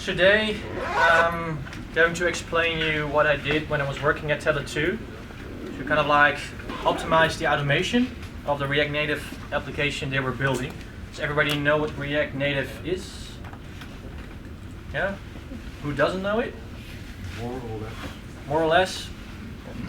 Today I'm going to explain you what I did when I was working at Tele2 to kind of like optimize the automation of the React Native application they were building. Does everybody know what React Native is? Yeah? Who doesn't know it? More or less.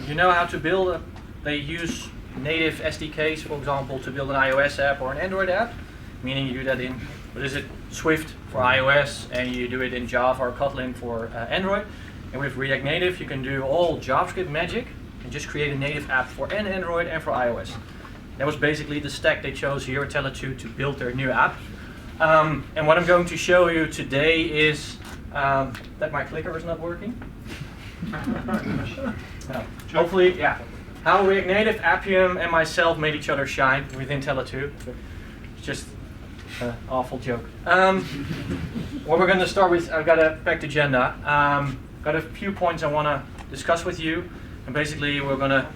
You know how to build they use native SDKs, for example, to build an iOS app or an Android app, meaning you do that in, what is it, Swift for iOS, and you do it in Java or Kotlin for Android. And with React Native, you can do all JavaScript magic and just create a native app for Android and for iOS. That was basically the stack they chose here at Tele2 to build their new app. And what I'm going to show you today is that my clicker is not working. No. Hopefully, yeah. How React Native, Appium, and myself made each other shine within Tele2. It's just an awful joke. What we're going to start with, I've got a packed agenda. Got a few points I want to discuss with you. And basically, we're going to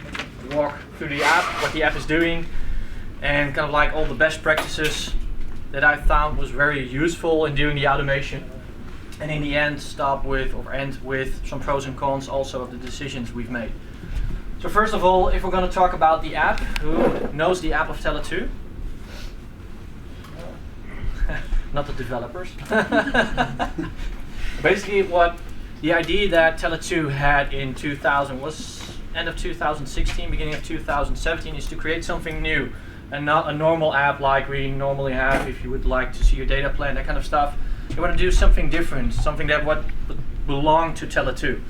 walk through the app, what the app is doing, and kind of like all the best practices that I found was very useful in doing the automation. And in the end, end with some pros and cons also of the decisions we've made. So first of all, if we're going to talk about the app, who knows the app of Tele2? Not the developers. Basically, what the idea that Tele2 had in 2000 was end of 2016, beginning of 2017, is to create something new and not a normal app like we normally have if you would like to see your data plan, that kind of stuff. You want to do something different, something that would belong to Tele2,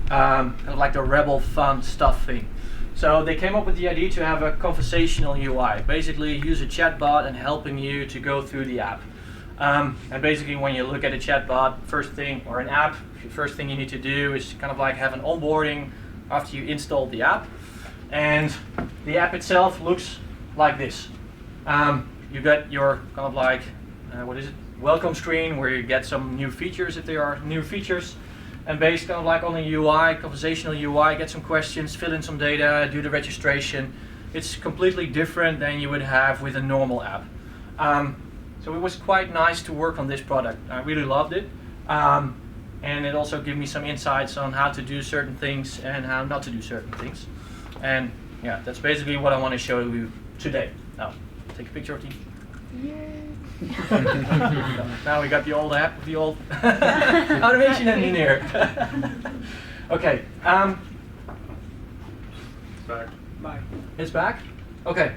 kind of like the rebel fun stuff thing. So they came up with the idea to have a conversational UI, basically use a chatbot and helping you to go through the app. And basically when you look at a chatbot, first thing, or an app, the first thing you need to do is kind of like have an onboarding after you install the app. And the app itself looks like this. You got your kind of like, welcome screen where you get some new features if there are new features. And based kind of like on the UI, conversational UI, get some questions, fill in some data, do the registration. It's completely different than you would have with a normal app. So it was quite nice to work on this product. I really loved it. And it also gave me some insights on how to do certain things and how not to do certain things. And yeah, that's basically what I want to show you today. Now, take a picture of the... Yay. Now we got the old app, the old automation engineer. Okay. It's back. Bye. It's back? Okay.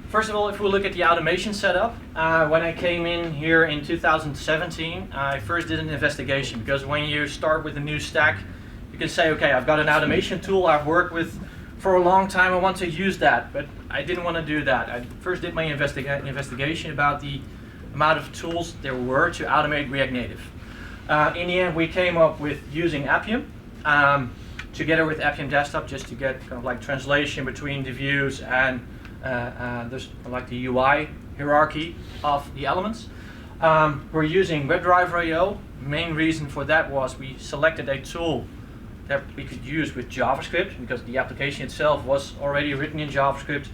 First of all, if we look at the automation setup, when I came in here in 2017, I first did an investigation, because when you start with a new stack, you can say, okay, I've got an automation tool I've worked with for a long time, I want to use that, but I didn't want to do that. I first did my investigation about the amount of tools there were to automate React Native. In the end, we came up with using Appium, together with Appium Desktop, just to get kind of like translation between the views and there's like the UI hierarchy of the elements. We're using WebdriverIO. Main reason for that was we selected a tool that we could use with JavaScript, because the application itself was already written in JavaScript,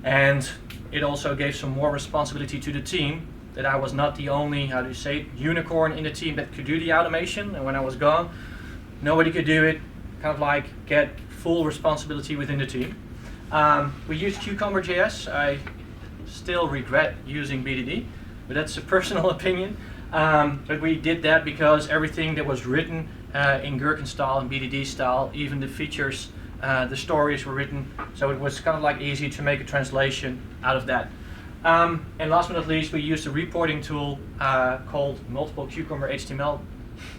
and it also gave some more responsibility to the team, that I was not the only, how do you say, unicorn in the team that could do the automation, and when I was gone, nobody could do it, kind of like get full responsibility within the team. We used Cucumber.js. I still regret using BDD, but that's a personal opinion. But we did that because everything that was written in Gherkin style and BDD style, even the features, the stories were written, so it was kind of like easy to make a translation out of that. And last but not least, we used a reporting tool called Multiple Cucumber HTML.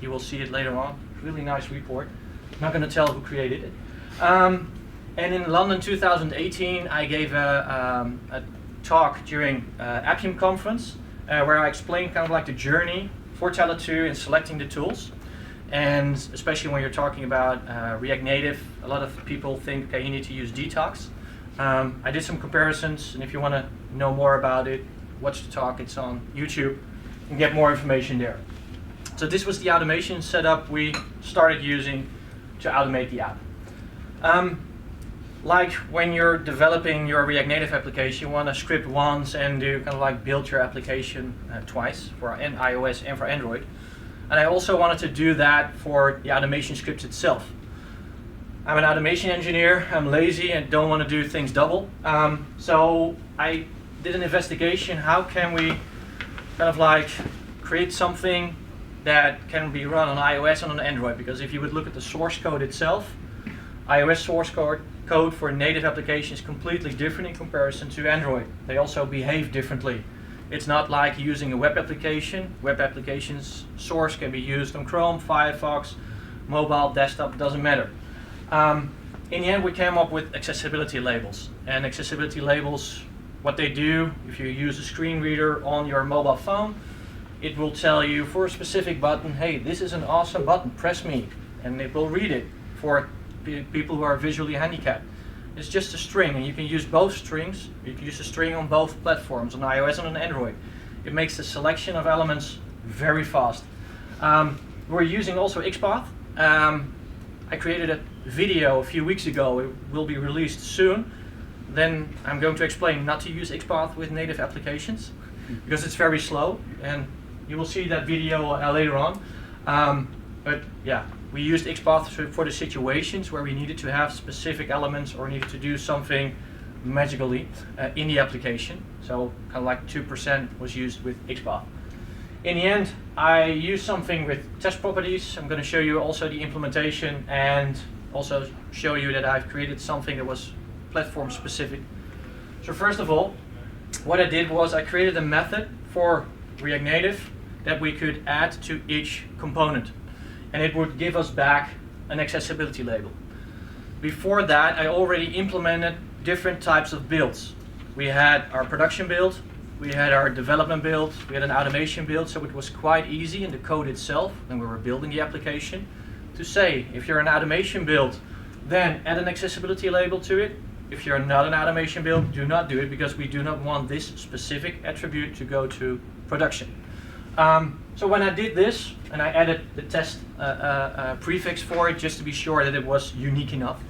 You will see it later on. Really nice report. I'm not going to tell who created it. And in London 2018, I gave a talk during Appium conference where I explained kind of like the journey for Tele2 in selecting the tools. And especially when you're talking about React Native, a lot of people think, okay, you need to use Detox. I did some comparisons, and if you want to know more about it, watch the talk. It's on YouTube and get more information there. So this was the automation setup we started using to automate the app. Like when you're developing your React Native application, you want to script once and do kind of like build your application twice for iOS and for Android. And I also wanted to do that for the automation scripts itself. I'm an automation engineer, I'm lazy and don't want to do things double. So I did an investigation, how can we kind of like create something that can be run on iOS and on Android, because if you would look at the source code itself, iOS source code for native applications is completely different in comparison to Android. They also behave differently. It's not like using a web application. Web applications source can be used on Chrome, Firefox, mobile, desktop, doesn't matter. In the end we came up with accessibility labels. And accessibility labels, what they do, if you use a screen reader on your mobile phone, it will tell you for a specific button, hey, this is an awesome button, press me. And it will read it for people who are visually handicapped. It's just a string, and you can use both strings. You can use a string on both platforms, on iOS and on Android. It makes the selection of elements very fast. We're using also XPath. I created a video a few weeks ago. It will be released soon. Then I'm going to explain not to use XPath with native applications because it's very slow, and you will see that video later on. But yeah, we used XPath for the situations where we needed to have specific elements or needed to do something magically in the application. So kind of like 2% was used with XPath. In the end, I used something with test properties. I'm going to show you also the implementation and also show you that I've created something that was platform specific. So first of all, what I did was I created a method for React Native that we could add to each component, and it would give us back an accessibility label. Before that, I already implemented different types of builds. We had our production build, we had our development build, we had an automation build, so it was quite easy in the code itself when we were building the application to say, if you're an automation build, then add an accessibility label to it. If you're not an automation build, do not do it, because we do not want this specific attribute to go to production. So when I did this, and I added the test prefix for it just to be sure that it was unique enough.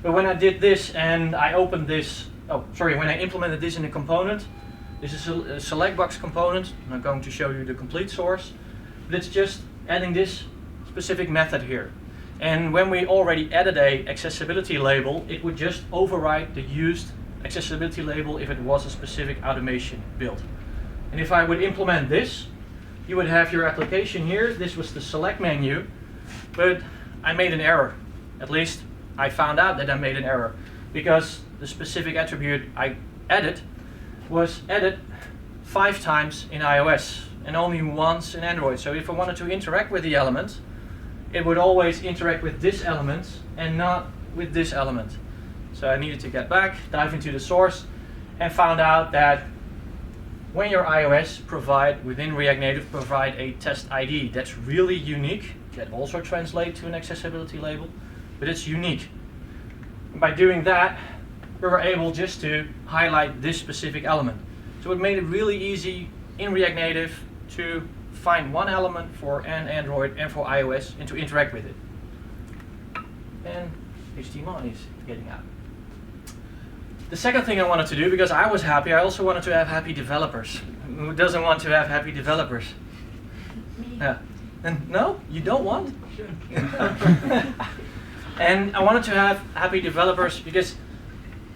But when I did this and I opened this, when I implemented this in a component, this is a select box component. I'm not going to show you the complete source, but it's just adding this specific method here. And when we already added a accessibility label, it would just override the used accessibility label if it was a specific automation build. And if I would implement this, you would have your application here. This was the select menu, but I made an error. At least I found out that I made an error, because the specific attribute I added was added 5 times in iOS and only once in Android. So if I wanted to interact with the element, it would always interact with this element and not with this element. So I needed to get back, dive into the source, and found out that when your iOS within React Native provide a test ID that's really unique, that also translates to an accessibility label, but it's unique. And by doing that, we were able just to highlight this specific element. So it made it really easy in React Native to find one element for an Android and for iOS and to interact with it. And HTML is getting out. The second thing I wanted to do, because I was happy, I also wanted to have happy developers. Who doesn't want to have happy developers? Me. Yeah. And no, you don't want? Sure. And I wanted to have happy developers because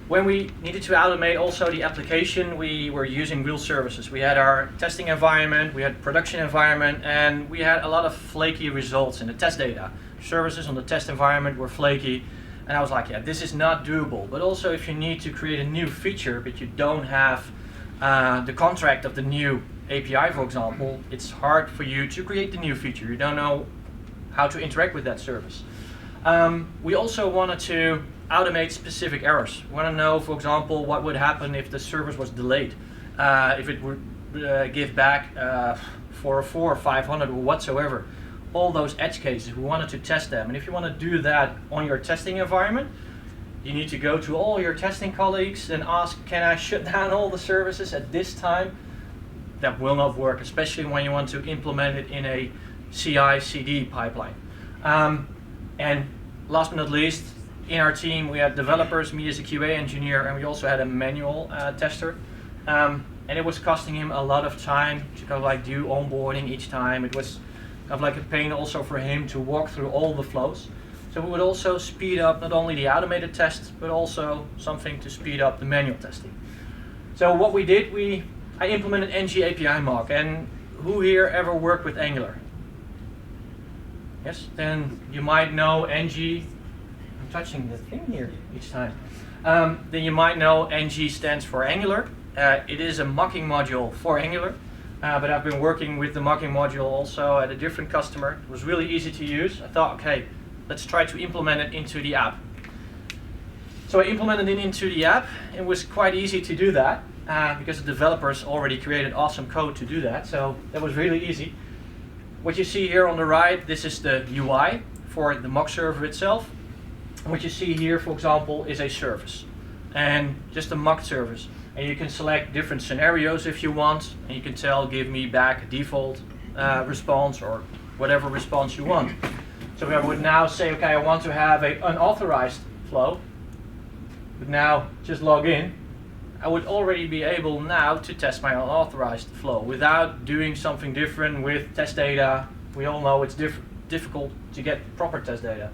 when we needed to automate also the application, we were using real services. We had our testing environment, we had production environment, and we had a lot of flaky results in the test data. Services on the test environment were flaky, and I was like, yeah, this is not doable. But also if you need to create a new feature, but you don't have the contract of the new API, for example, it's hard for you to create the new feature. You don't know how to interact with that service. We also wanted to automate specific errors. We want to know, for example, what would happen if the service was delayed, if it would give back 404 or 500 or whatsoever. All those edge cases, we wanted to test them. And if you want to do that on your testing environment, you need to go to all your testing colleagues and ask, can I shut down all the services at this time? That will not work, especially when you want to implement it in a CI/CD pipeline. And last but not least, in our team we had developers, me as a QA engineer, and we also had a manual tester. And it was costing him a lot of time to kind of like do onboarding each time. It was of like a pain also for him to walk through all the flows. So we would also speed up not only the automated tests, but also something to speed up the manual testing. So what we did, I implemented ng-Apimock, and who here ever worked with Angular? Yes, then you might know ng. I'm touching the thing here each time. Then you might know ng stands for Angular. It is a mocking module for Angular, but I've been working with the mocking module also at a different customer. It was really easy to use. I thought, okay, let's try to implement it into the app. So I implemented it into the app. It was quite easy to do that because the developers already created awesome code to do that. So that was really easy. What you see here on the right, this is the UI for the mock server itself. What you see here, for example, is a service, and just a mock service. And you can select different scenarios if you want, and you can tell, give me back a default response or whatever response you want. So I would now say, okay, I want to have an unauthorized flow, but now just log in. I would already be able now to test my unauthorized flow without doing something different with test data. We all know it's difficult to get proper test data.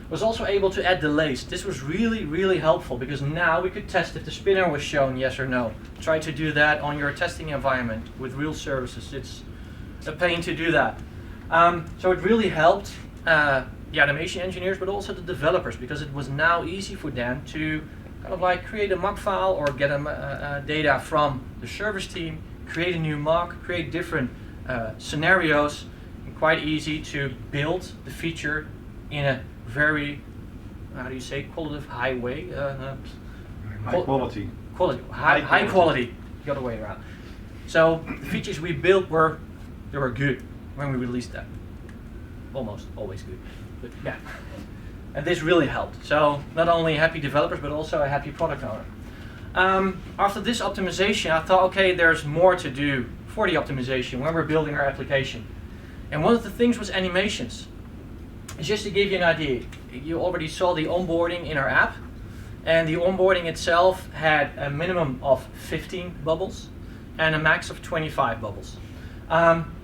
I was also able to add delays. This was really, really helpful because now we could test if the spinner was shown yes or no. Try to do that on your testing environment with real services. It's a pain to do that. So it really helped the automation engineers, but also the developers, because it was now easy for them to kind of like create a mock file or get data from the service team, create a new mock, create different scenarios, and quite easy to build the feature in a very, how do you say, qualitative high way? High quality. High quality, the other way around. So the features we built were good when we released them. Almost always good, but yeah. And this really helped. So not only happy developers, but also a happy product owner. After this optimization, I thought, okay, there's more to do for the optimization when we're building our application. And one of the things was animations. Just to give you an idea, you already saw the onboarding in our app, and the onboarding itself had a minimum of 15 bubbles and a max of 25 bubbles.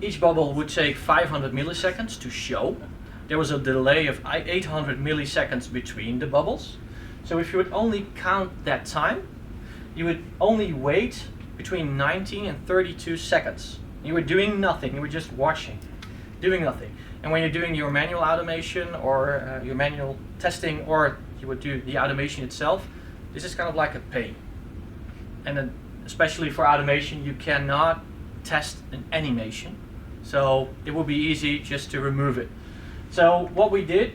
Each bubble would take 500 milliseconds to show. There was a delay of 800 milliseconds between the bubbles. So if you would only count that time, you would only wait between 19 and 32 seconds. You were doing nothing, you were just watching, doing nothing. And when you're doing your manual automation or your manual testing, or you would do the automation itself, this is kind of like a pain. And then especially for automation, you cannot test an animation. So it would be easy just to remove it. So what we did,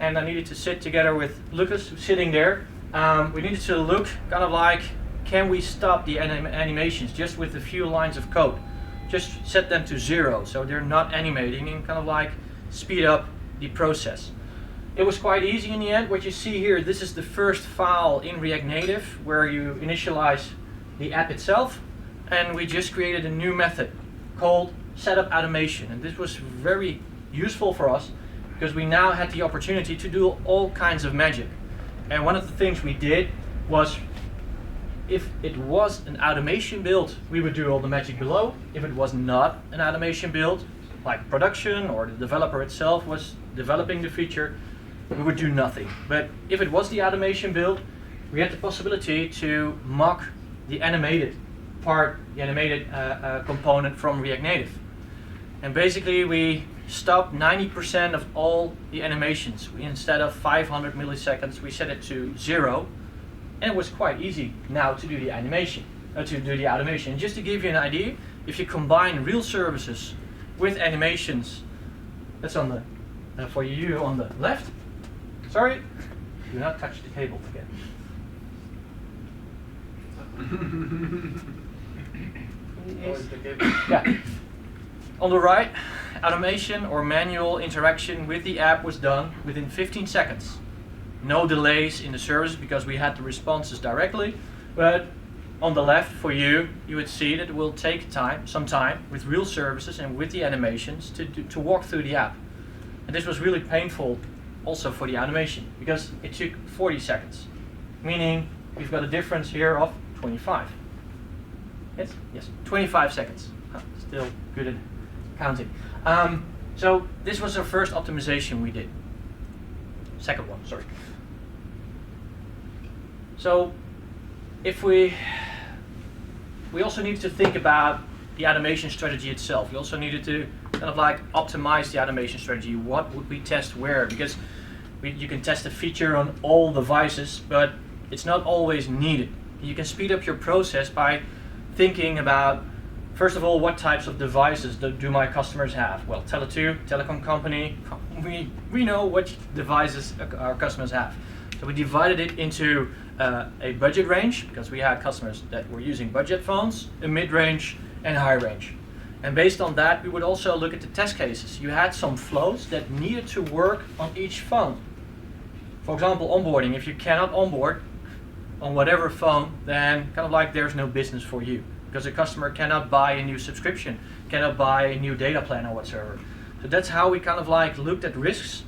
and I needed to sit together with Lucas, who's sitting there, we needed to look kind of like, can we stop the animations just with a few lines of code? Just set them to 0, so they're not animating, and kind of like speed up the process. It was quite easy in the end. What you see here, this is the first file in React Native where you initialize the app itself, and we just created a new method called setup automation. And this was very useful for us because we now had the opportunity to do all kinds of magic. And one of the things we did was, if it was an automation build, we would do all the magic below. If it was not an automation build, like production or the developer itself was developing the feature, we would do nothing. But if it was the automation build, we had the possibility to mock the animated part, the animated component from React Native. And basically we stopped 90% of all the animations. Instead of 500 milliseconds, we set it to 0. And it was quite easy now to do the animation, to do the automation. And just to give you an idea, if you combine real services with animations, that's on the for you on the left. Sorry, do not touch the cable again. Yeah. On the right, automation or manual interaction with the app was done within 15 seconds. No delays in the service because we had the responses directly, but on the left for you, you would see that it will take some time with real services and with the animations to walk through the app. And this was really painful also for the automation because it took 40 seconds, meaning we've got a difference here of 25. Yes, 25 seconds. Still good at counting. So this was our first optimization we did. Second one, sorry. So if we also needed to think about the automation strategy itself. We also needed to kind of like optimize the automation strategy. What would we test where? Because you can test a feature on all devices, but it's not always needed. You can speed up your process by thinking about, first of all, what types of devices do my customers have? Well, Tele2, telecom company, we know which devices our customers have. So we divided it into a budget range, because we had customers that were using budget phones, a mid-range, and high range. And based on that, we would also look at the test cases. You had some flows that needed to work on each phone. For example, onboarding. If you cannot onboard on whatever phone, then kind of like there's no business for you, because a customer cannot buy a new subscription, cannot buy a new data plan or whatsoever. So that's how we kind of like looked at risks,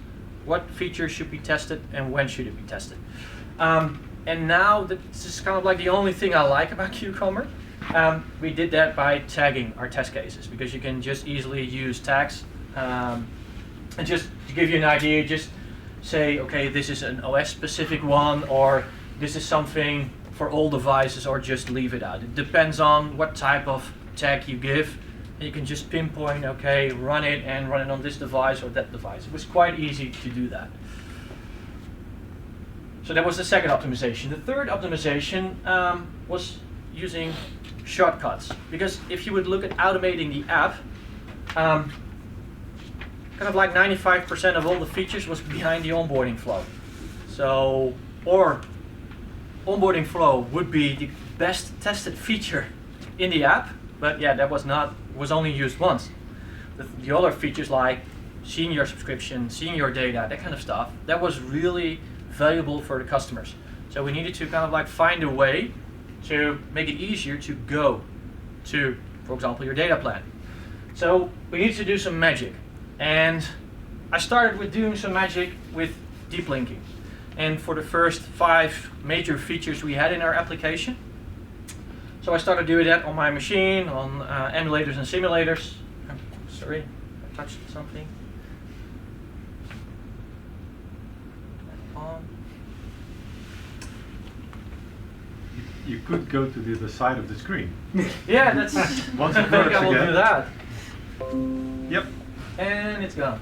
what features should be tested and when should it be tested. And now this is kind of like the only thing I like about Cucumber. We did that by tagging our test cases, because you can just easily use tags. And just to give you an idea, just say, okay, this is an OS specific one, or this is something for all devices, or just leave it out. It depends on what type of tag you give. And you can just pinpoint, okay, run it on this device or that device. It was quite easy to do that. So that was the second optimization. The third optimization was using shortcuts, because if you would look at automating the app, kind of like 95% of all the features was behind the onboarding flow. So, or onboarding flow would be the best tested feature in the app, but yeah, that was only used once. The other features like seeing your subscription, seeing your data, that kind of stuff, that was really valuable for the customers. So we needed to kind of like find a way to make it easier to go to, for example, your data plan. So we needed to do some magic. And I started with doing some magic with deep linking. And for the first 5 major features we had in our application. So I started doing that on my machine, on emulators and simulators. Sorry, I touched something. You could go to the other side of the screen. Yeah, that's. Once I it think works I will again. do that. Yep. And it's gone.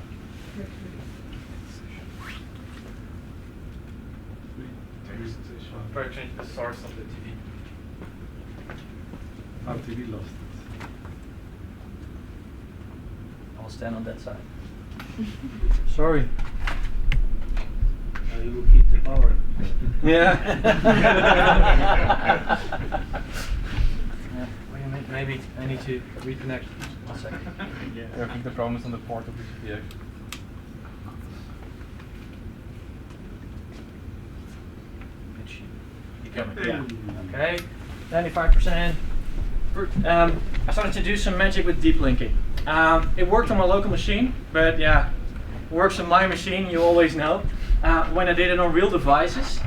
Try to change the source of the TV. Our TV lost it. I'll stand on that side. Sorry. You will keep the power. Yeah. Wait a minute, maybe I need to reconnect. 1 second. Yeah, I think the problem is on the port of the CPX. Yeah. Okay. 95%. I started to do some magic with deep linking. It worked on my local machine, but yeah, it works on my machine, you always know. When I did it on real devices,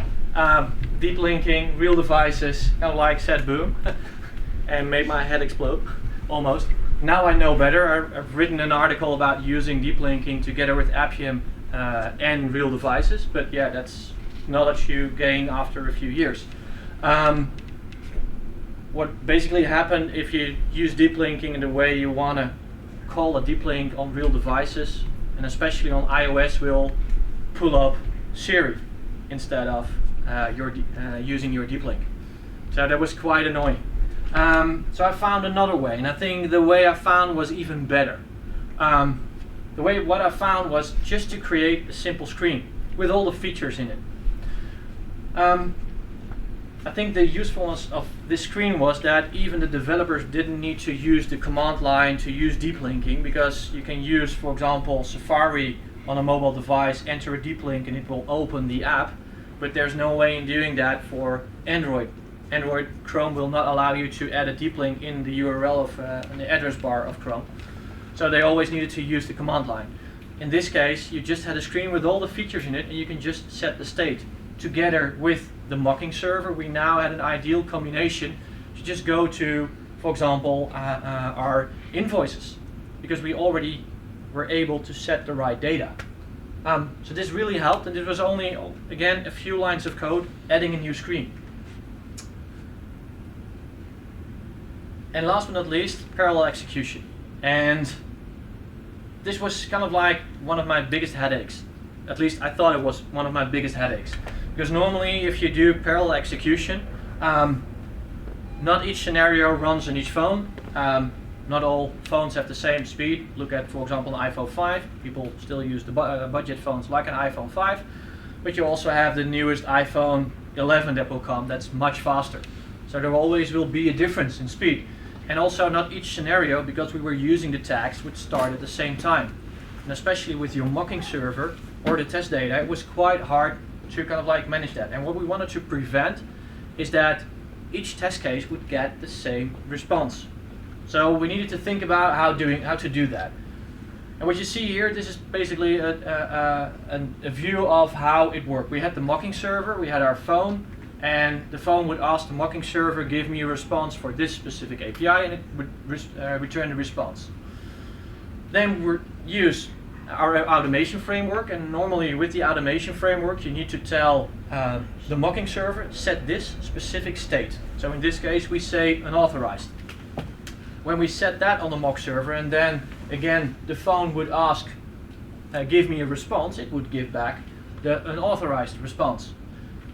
deep linking, real devices, kind of like said boom, and made my head explode, almost. Now I know better. I've written an article about using deep linking together with Appium and real devices, but yeah, that's knowledge you gain after a few years. What basically happened if you use deep linking in the way you want to call a deep link on real devices, and especially on iOS, will pull up Siri instead of using your deep link. So that was quite annoying. So I found another way, and I think the way I found was even better. What I found was just to create a simple screen with all the features in it. I think the usefulness of this screen was that even the developers didn't need to use the command line to use deep linking, because you can use, for example, Safari on a mobile device, enter a deep link and it will open the app, but there's no way in doing that for Android. Android Chrome will not allow you to add a deep link in the URL of in the address bar of Chrome. So they always needed to use the command line. In this case, you just had a screen with all the features in it, and you can just set the state. Together with the mocking server, we now had an ideal combination to just go to, for example, our invoices, because we already were able to set the right data. So this really helped, and it was only, again, a few lines of code adding a new screen. And last but not least, parallel execution. And this was kind of like one of my biggest headaches. At least I thought it was one of my biggest headaches. Because normally if you do parallel execution, not each scenario runs on each phone. Not all phones have the same speed. Look at, for example, an iPhone 5. People still use the budget phones like an iPhone 5. But you also have the newest iPhone 11 that will come that's much faster. So there always will be a difference in speed. And also not each scenario, because we were using the tags, would start at the same time. And especially with your mocking server or the test data, it was quite hard to kind of like manage that. And what we wanted to prevent is that each test case would get the same response. So we needed to think about how to do that. And what you see here, this is basically a view of how it worked. We had the mocking server, we had our phone, and the phone would ask the mocking server, give me a response for this specific API, and it would return the response. Then we use our automation framework, and normally with the automation framework you need to tell the mocking server, set this specific state. So in this case we say unauthorized. When we set that on the mock server, and then again the phone would ask, give me a response, it would give back the unauthorized response.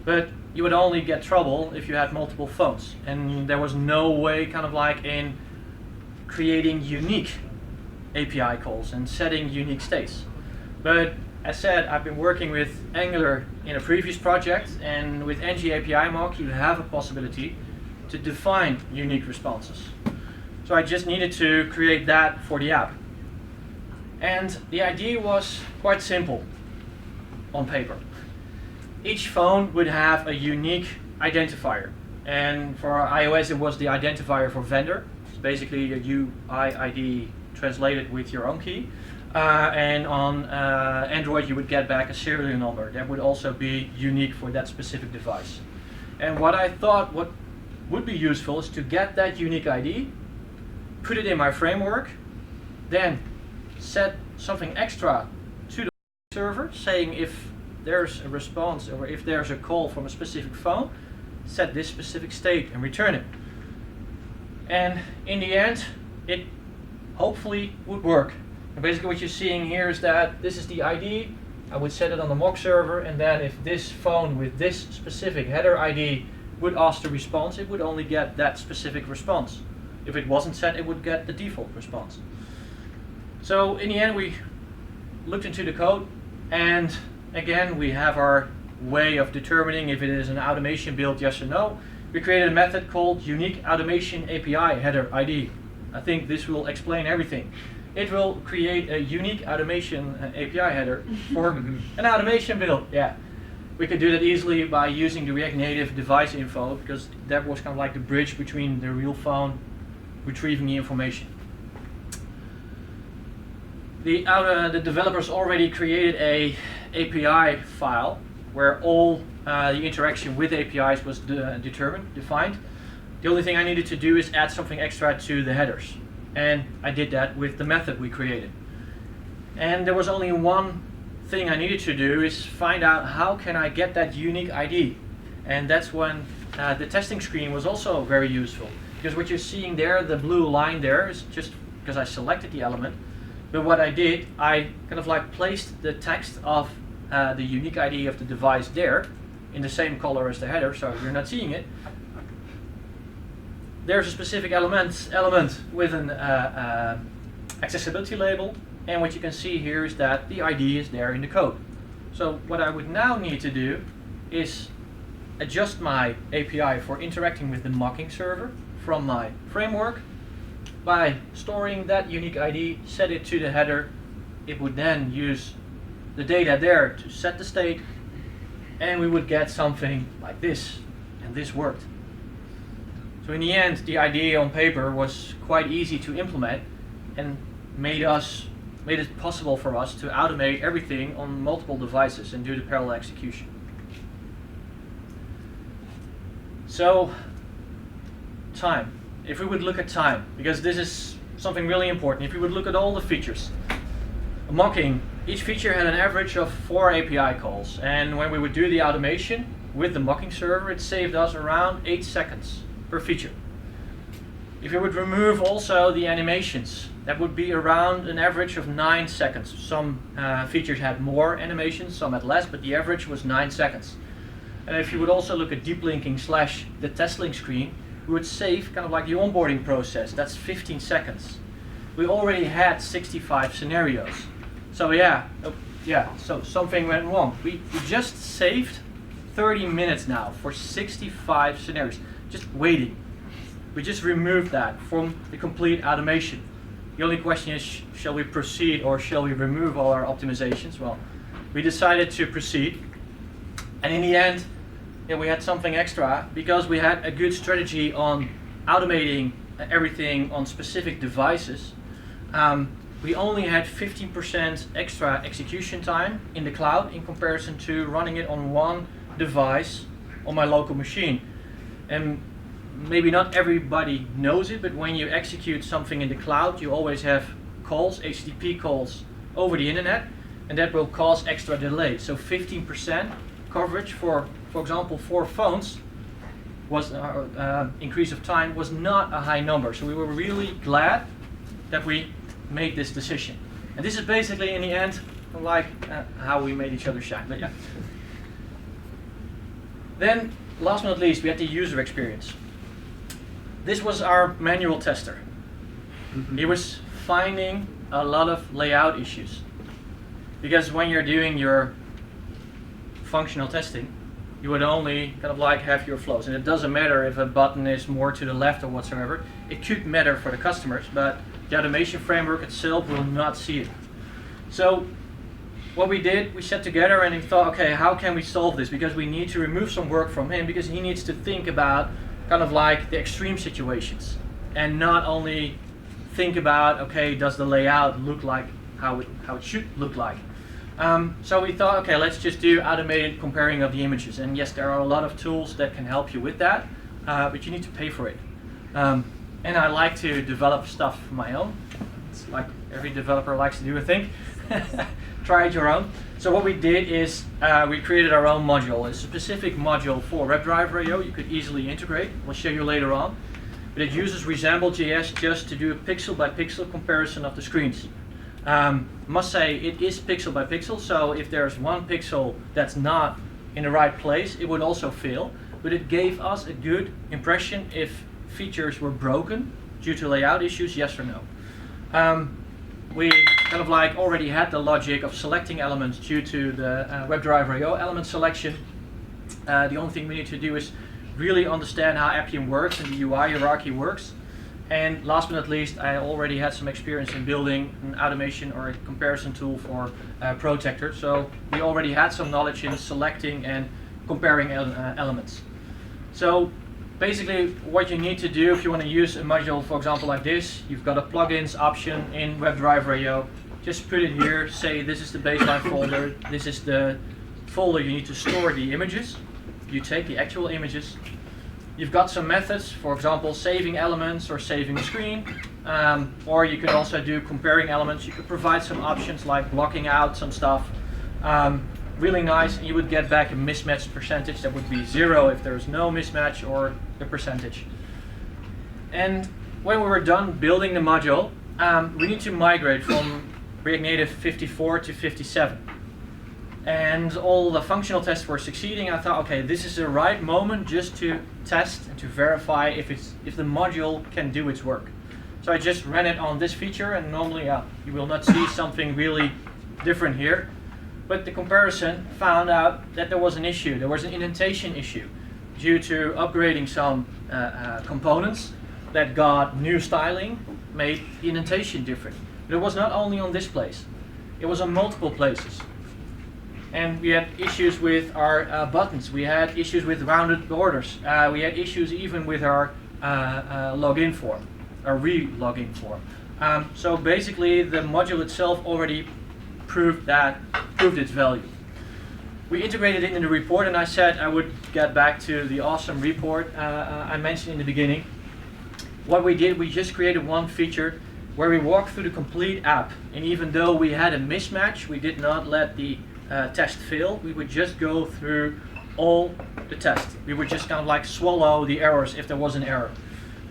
But you would only get trouble if you had multiple phones, and there was no way kind of like in creating unique API calls and setting unique states. But as said, I've been working with Angular in a previous project, and with ng-Apimock you have a possibility to define unique responses. So I just needed to create that for the app. And the idea was quite simple on paper. Each phone would have a unique identifier. And for iOS it was the identifier for vendor. It's basically a UID translated with your own key. And on Android you would get back a serial number that would also be unique for that specific device. And what I thought what would be useful is to get that unique ID, put it in my framework, then set something extra to the server saying if there's a response or if there's a call from a specific phone, set this specific state and return it. And in the end it hopefully would work. And basically what you're seeing here is that this is the ID. I would set it on the mock server, and then if this phone with this specific header ID would ask the response, it would only get that specific response. If it wasn't set, it would get the default response. So in the end we looked into the code, and again we have our way of determining if it is an automation build, yes or no. We created a method called unique automation API header ID. I think this will explain everything. It will create a unique automation API header for an automation build. Yeah, we could do that easily by using the React Native device info, because that was kind of like the bridge between the real phone retrieving the information. The developers already created a API file where all the interaction with APIs was defined. The only thing I needed to do is add something extra to the headers, and I did that with the method we created. And there was only one thing I needed to do, is find out how can I get that unique ID. And that's when the testing screen was also very useful. Because what you're seeing there, the blue line there, is just because I selected the element. But what I did, I kind of like placed the text of the unique ID of the device there in the same color as the header, so you're not seeing it. There's a specific element with an accessibility label, and what you can see here is that the ID is there in the code. So what I would now need to do is adjust my API for interacting with the mocking server from my framework by storing that unique ID, set it to the header. It would then use the data there to set the state, and we would get something like this, and this worked. So in the end, the idea on paper was quite easy to implement, and made it possible for us to automate everything on multiple devices and do the parallel execution. So, time. If we would look at time, because this is something really important, if we would look at all the features. mocking, each feature had an average of 4 API calls, and when we would do the automation with the mocking server, it saved us around 8 seconds per feature. If you would remove also the animations, that would be around an average of 9 seconds. Some features had more animations, some had less, but the average was 9 seconds. And if you would also look at deep linking / the test link screen, we would save kind of like the onboarding process. That's 15 seconds. We already had 65 scenarios. So so something went wrong. We just saved 30 minutes now for 65 scenarios, just waiting. We just removed that from the complete automation. The only question is, shall we proceed or shall we remove all our optimizations? Well, we decided to proceed. And in the end, we had something extra because we had a good strategy on automating everything on specific devices. We only had 15% extra execution time in the cloud in comparison to running it on one device on my local machine. And maybe not everybody knows it, but when you execute something in the cloud, you always have calls, HTTP calls over the internet, and that will cause extra delay. So 15% coverage for example, 4 phones was increase of time was not a high number. So we were really glad that we made this decision. And this is basically, in the end, like how we made each other shine. But yeah. Then, last but not least, we had the user experience. This was our manual tester. He was finding a lot of layout issues. Because when you're doing your functional testing, you would only kind of like have your flows. And it doesn't matter if a button is more to the left or whatsoever. It could matter for the customers, but the automation framework itself will not see it. So what we did, we sat together and we thought, okay, how can we solve this? Because we need to remove some work from him, because he needs to think about kind of like the extreme situations and not only think about, okay, does the layout look like how it should look like. So we thought, okay, let's just do automated comparing of the images. And yes, there are a lot of tools that can help you with that, but you need to pay for it. And I like to develop stuff for my own. It's like every developer likes to do a thing. Try it your own. So what we did is we created our own module. It's a specific module for WebdriverIO. You could easily integrate. We'll show you later on. But it uses resemble.js just to do a pixel by pixel comparison of the screens. Must say it is pixel by pixel, so if there's one pixel that's not in the right place, it would also fail. But it gave us a good impression if features were broken due to layout issues, yes or no. We kind of like already had the logic of selecting elements due to the WebdriverIO element selection. The only thing we need to do is really understand how Appium works and the UI hierarchy works. And last but not least, I already had some experience in building an automation or a comparison tool for Protractor. So we already had some knowledge in selecting and comparing elements. So basically what you need to do if you want to use a module, for example, like this, you've got a plugins option in WebdriverIO. Just put it here, say this is the baseline folder, this is the folder you need to store the images. You take the actual images. You've got some methods, for example, saving elements or saving a screen, or you could also do comparing elements. You could provide some options like blocking out some stuff. Really nice, and you would get back a mismatch percentage that would be 0 if there's no mismatch, or the percentage. And when we were done building the module, we need to migrate from React Native 54 to 57. And all the functional tests were succeeding. I thought, okay, this is the right moment just to test and to verify if the module can do its work. So I just ran it on this feature, and normally you will not see something really different here. But the comparison found out that there was an issue. There was an indentation issue due to upgrading some components that got new styling, made the indentation different. But it was not only on this place. It was on multiple places. And we had issues with our buttons. We had issues with rounded borders. We had issues even with our login form, our re-login form. So basically, the module itself already proved its value. We integrated it in the report, and I said I would get back to the awesome report I mentioned in the beginning. What we did, we just created one feature where we walked through the complete app. And even though we had a mismatch, we did not let the test fail. We would just go through all the tests. We would just kind of like swallow the errors if there was an error.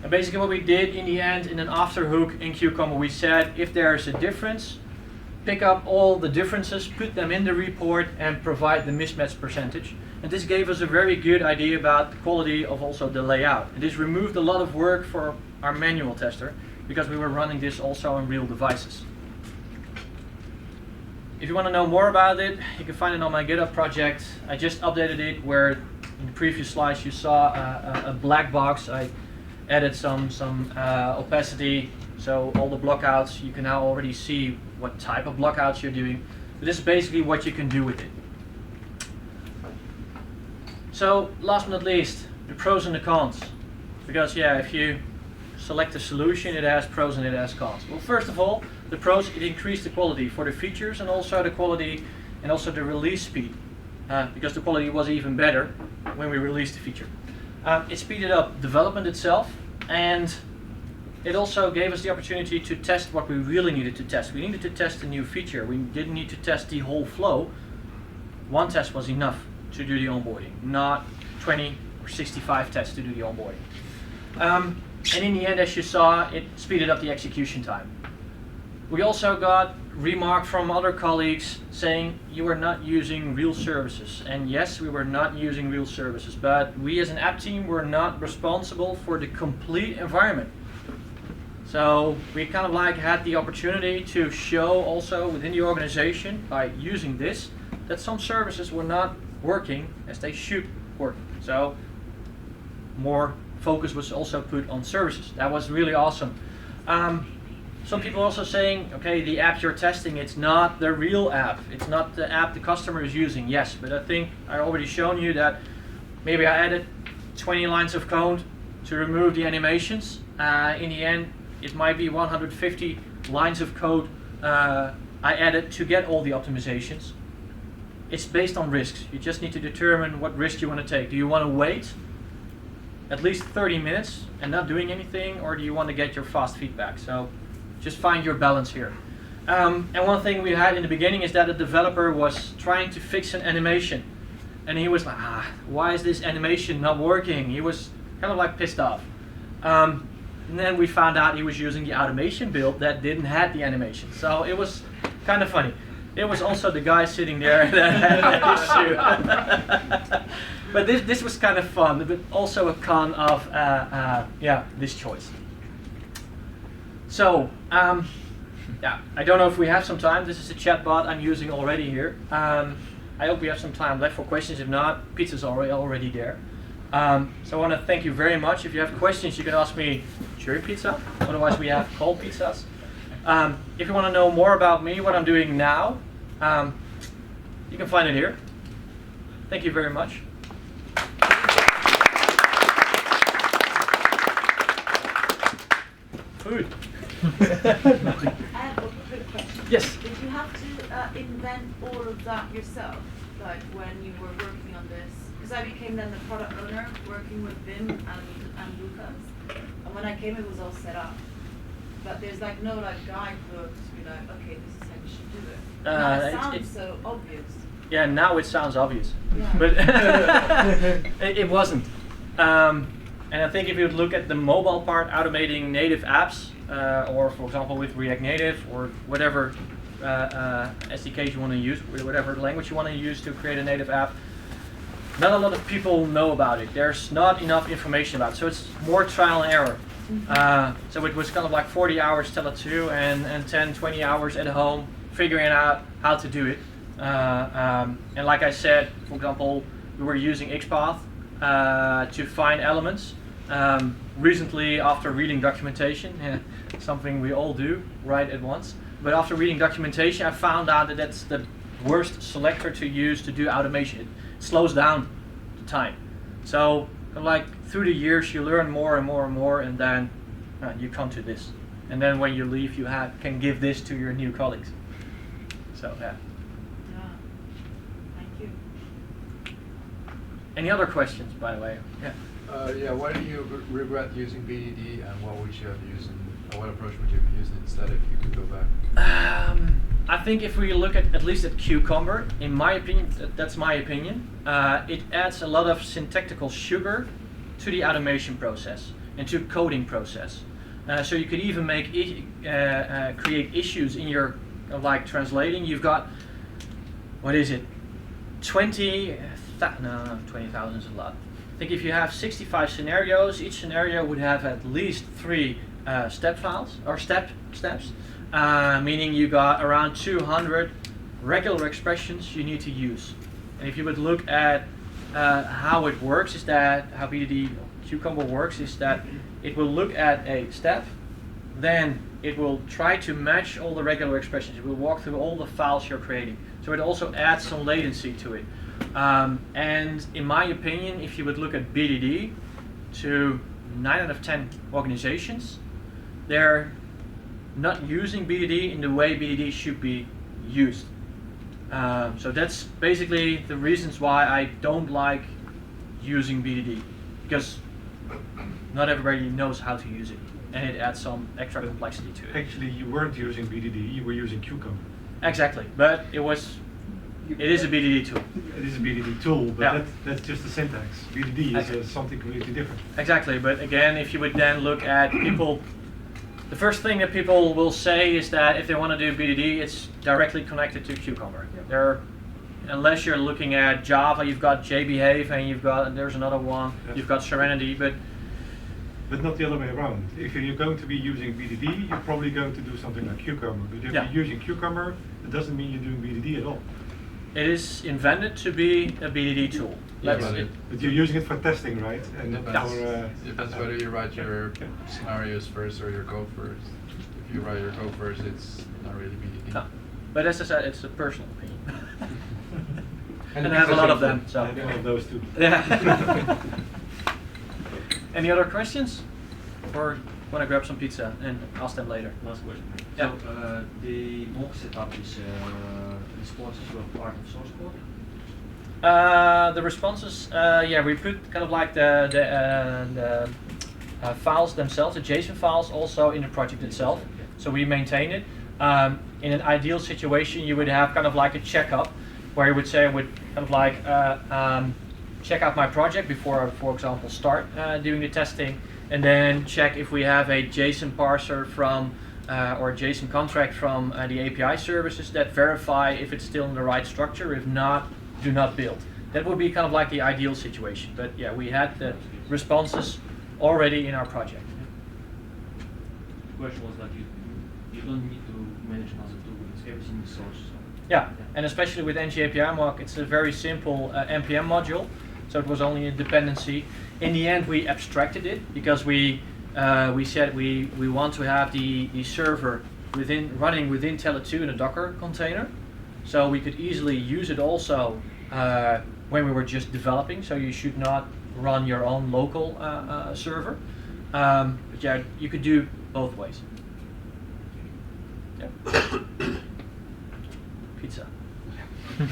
And basically what we did in the end, in an after hook in QComma, we said if there's a difference, pick up all the differences, put them in the report, and provide the mismatch percentage. And this gave us a very good idea about the quality of also the layout. And this removed a lot of work for our manual tester, because we were running this also on real devices. If you want to know more about it, you can find it on my GitHub project. I just updated it where in the previous slides you saw a black box. I added some opacity, so all the blockouts, you can now already see what type of blockouts you're doing. But this is basically what you can do with it. So last but not least, the pros and the cons. Because yeah, if you select a solution, it has pros and it has cons. Well, first of all, the pros, it increased the quality for the features and also the quality and also the release speed. Because the quality was even better when we released the feature. It speeded up development itself, and it also gave us the opportunity to test what we really needed to test. We needed to test a new feature. We didn't need to test the whole flow. One test was enough to do the onboarding, not 20 or 65 tests to do the onboarding. And in the end, as you saw, it speeded up the execution time. We also got remark from other colleagues saying you are not using real services. And yes, we were not using real services, but we as an app team were not responsible for the complete environment. So we kind of like had the opportunity to show also within the organization by using this that some services were not working as they should work. So more focus was also put on services. That was really awesome. Some people also saying, okay, the app you're testing, it's not the real app. It's not the app the customer is using. Yes, but I think I already shown you that maybe I added 20 lines of code to remove the animations. In the end, it might be 150 lines of code I added to get all the optimizations. It's based on risks. You just need to determine what risk you want to take. Do you want to wait at least 30 minutes and not doing anything, or do you want to get your fast feedback? So just find your balance here. And one thing we had in the beginning is that a developer was trying to fix an animation. And he was like, why is this animation not working? He was kind of like pissed off. And then we found out he was using the automation build that didn't have the animation. So it was kind of funny. It was also the guy sitting there that had that issue. But this was kind of fun, but also a con of yeah, this choice. So, yeah, I don't know if we have some time. This is a chat bot I'm using already here. I hope we have some time left for questions. If not, pizza's already there. So I want to thank you very much. If you have questions, you can ask me cherry pizza. Otherwise, we have cold pizzas. If you want to know more about me, what I'm doing now, you can find it here. Thank you very much. Food. I have a quick question. Yes. Did you have to invent all of that yourself, like when you were working on this? Because I became then the product owner, working with Wim and Lucas. And when I came, it was all set up. But there's like no like guidebook to be like, okay, this is how you should do it. Now it sounds so obvious. Yeah, now it sounds obvious, Yeah. but it wasn't. And I think if you look at the mobile part, automating native apps, or for example with React Native or whatever SDKs you want to use, whatever language you want to use to create a native app, not a lot of people know about it. There's not enough information about it, so it's more trial and error. So it was kind of like 40 hours Tele 2 and 10, 20 hours at home figuring out how to do it. And like I said, for example, we were using XPath to find elements. Recently, after reading documentation, something we all do right at once, but after reading documentation, I found out that that's the worst selector to use to do automation. It slows down the time. So, like through the years, you learn more and more and more, and then you come to this. And then when you leave, you can give this to your new colleagues. So, yeah. Thank you. Any other questions, by the way? Yeah. Yeah, why do you regret using BDD, and what would you have used, or what approach would you be using instead if you could go back? I think if we look at least at Cucumber, in my opinion, that's my opinion, it adds a lot of syntactical sugar to the automation process and to coding process. So you could even make create issues in your like translating. You've got, what is it, 20,000 is a lot. I think if you have 65 scenarios, each scenario would have at least 3 step files or steps, meaning you got around 200 regular expressions you need to use. And if you would look at how it works, is that how BDD Cucumber works is that it will look at a step, then it will try to match all the regular expressions. It will walk through all the files you're creating. So it also adds some latency to it. And in my opinion, if you would look at BDD, to 9 out of 10 organizations, they're not using BDD in the way BDD should be used. So that's basically the reasons why I don't like using BDD, because not everybody knows how to use it, and it adds some extra complexity to it. Actually, you weren't using BDD, you were using Cucumber. Exactly, but it is a BDD tool. It is a BDD tool, but Yeah. that's just the syntax. BDD is something completely different. Exactly, but again, if you would then look at people, the first thing that people will say is that if they want to do BDD, it's directly connected to Cucumber. Unless you're looking at Java, you've got JBehave, and there's another one, Yeah. you've got Serenity, but not the other way around. If you're going to be using BDD, you're probably going to do something like Cucumber. But if Yeah. you're using Cucumber, it doesn't mean you're doing BDD at all. it is invented to be a BDD tool. Yeah, Let's- but But you're using it for testing, right? And Depends. for, Depends whether you write your scenarios first or your code first. If you write your code first, it's not really BDD. No. But as I said, it's a personal opinion. And And I have a lot of them, I so. have one of those too. Yeah. Any other questions? Or want to grab some pizza and ask them later? Last question. Yeah. So the mock setup is responses were part of source code. The responses, yeah, we put kind of like the files themselves, the JSON files, also in the project itself. So we maintain it. In an ideal situation, you would have kind of like a checkup, where you would say, I would kind of like check out my project before I, for example, start doing the testing, and then check if we have a JSON parser from or a JSON contract from the API services that verify if it's still in the right structure. If not, do not build. That would be kind of like the ideal situation. But yeah, we had the responses already in our project. The question was that you don't need to manage another tool, it's everything is source. So. Yeah, and especially with ng-Apimock, it's a very simple npm module, so it was only a dependency. In the end, we abstracted it because we said we want to have the server running within Tele2 in a Docker container, so we could easily use it also when we were just developing. So you should not run your own local server, but yeah, you could do both ways. Yeah. Pizza.